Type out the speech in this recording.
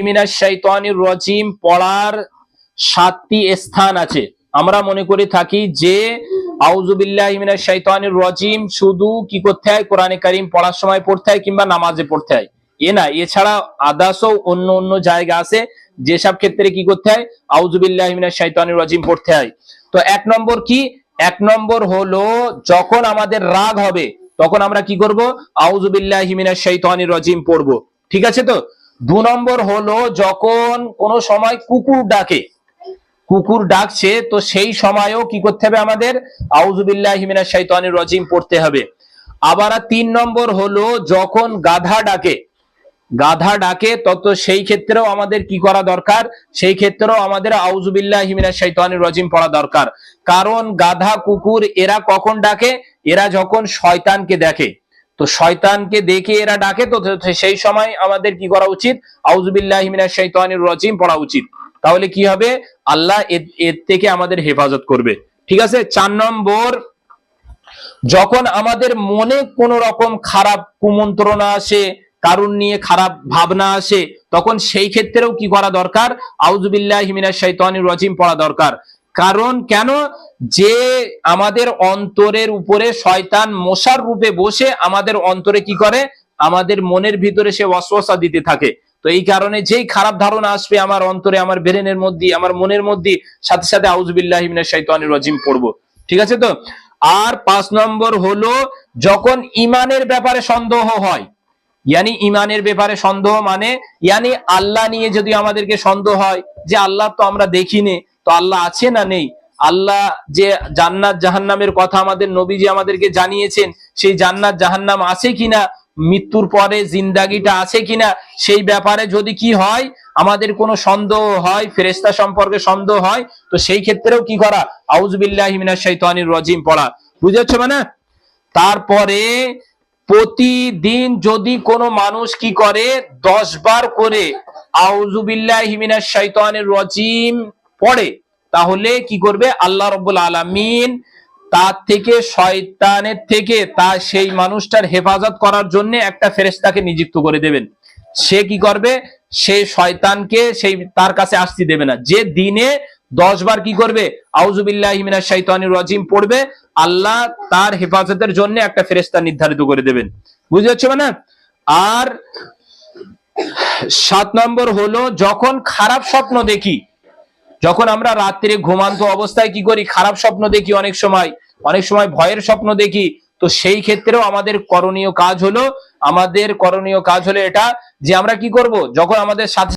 মিনাশ শাইতানির রাজিম পড়ার 7টি স্থান আছে। আমরা মনে করে থাকি যে আউযু বিল্লাহি মিনাশ শাইতানির রাজিম শুধু কি করতে হয়, কোরআনে কারীম পড়ার সময় পড়তে হয় কিংবা নামাজে পড়তে হয়, এ না, এছাড়া আদাসও অন্য অন্য জায়গা আছে যেসব ক্ষেত্রে কি করতে হয়, আউযু বিল্লাহি মিনাশ শাইতানির রাজিম পড়তে হয়। তো 1 নম্বর কি, 1 নম্বর হলো যখন আমাদের রাগ হবে তখন আমরা কি করব, আউযু বিল্লাহি মিনাশ শাইতানির রাজিম পড়ব, ঠিক আছে। তো 2 নম্বর হলো যখন কোন সময় কুকুর ডাকে, কুকুর ডাকছে, তো সেই সময়ও কি করতে হবে, আমাদের আউযু বিল্লাহি মিনাশ শাইতানির রাজিম পড়তে হবে। আবার 3 নম্বর হলো যখন গাধা ডাকে, গাধা ডাকে তত সেই ক্ষেত্রেও আমাদের কি করা দরকার, সেই ক্ষেত্রেও আমাদের আউযু বিল্লাহি মিনাশ শাইতানির রাজিম পড়া দরকার। কারণ গাধা কুকুর এরা কখন ডাকে, এরা যখন শয়তানকে দেখে, তো শয়তানকে দেখে এরা ডাকে, তো সেই সময় আমাদের কি করা উচিত, আউযু বিল্লাহি মিনাশ শাইতানির রাজিম পড়া উচিত। তাহলে কি হবে, আল্লাহ এর থেকে আমাদের হেফাজত করবে, ঠিক আছে। 4 নম্বর, যখন আমাদের মনে কোন রকম খারাপ কুমন্ত্রণা আসে, কারণ নিয়ে খারাপ ভাবনা আসে, তখন সেই ক্ষেত্রেও কি করা দরকার, আউযু বিল্লাহি মিনাশ শাইতানির রাজিম পড়া দরকার। কারণ কেন, যে আমাদের অন্তরের উপরে শয়তান মশার রূপে বসে আমাদের অন্তরে কি করে, আমাদের মনের ভিতরে সে ওয়াসওয়াসা দিতে থাকে। তো এই কারণে যেই খারাপ ধারণা আসবে আমার অন্তরে, আমার ব্রেনের মধ্যে, আমার মনের মধ্যে, সাথে সাথে আউযু বিল্লাহি মিনাশ শাইতানির রাজিম পড়বো, ঠিক আছে। তো আর 5 নম্বর হলো যখন ঈমানের ব্যাপারে সন্দেহ হয়, ইয়ানি ঈমানের ব্যাপারে সন্দেহ মানে ইয়ানি আল্লাহ নিয়ে যদি আমাদেরকে সন্দেহ হয় যে আল্লাহ তো আমরা দেখিনি, তো আল্লাহ আছে না নেই, আল্লাহ যে জান্নাত জাহান্নামের কথা আমাদের নবীজি আমাদেরকে জানিয়েছেন, সেই জান্নাত জাহান্নাম আছে কিনা, মৃত্যুর পরে জিন্দাগিটা আছে কিনা, সেই ব্যাপারে যদি কি হয়, আমাদের কোনো সন্দেহ হয়, ফেরেশতা সম্পর্কে সন্দেহ হয়, তো সেই ক্ষেত্রেও কি করা, আউযু বিল্লাহি মিনাশ শাইতানির রাজিম পড়া, বুঝতে পারছো মানে। তারপরে প্রতিদিন যদি কোনো মানুষ কি করে 10 বার করে আউযু বিল্লাহি মিনাশ শাইতানির রাজিম পড়ে, তাহলে কি করবে, আল্লাহ রাব্বুল আলামিন তার থেকে, শয়তানের থেকে তার সেই মানুষটার হেফাজত করার জন্য একটা ফেরেশতাকে নিযুক্ত করে দেবেন। সে কি করবে, সে শয়তানকে সেই তার কাছে আসতে দেবে না। যে দিনে 10 বার কি করবে, আউযু বিল্লাহি মিনাশ শাইতানির রাজিম পড়বে, আল্লাহ তার হেফাজতের জন্য একটা ফেরেশতা নির্ধারিত করে দেবেন, বুঝতে পারছো না। আর 7 নম্বর হলো যখন খারাপ স্বপ্ন দেখি, যখন আমরা রাত্রে ঘুমান্ত অবস্থায় কি করি, খারাপ স্বপ্ন দেখি, অনেক সময় ভয়ের স্বপ্ন দেখি, তো সেই ক্ষেত্রেও আমাদের করণীয় কাজ হলো এটা যে আমরা কি করব, যখন আমাদের সাথে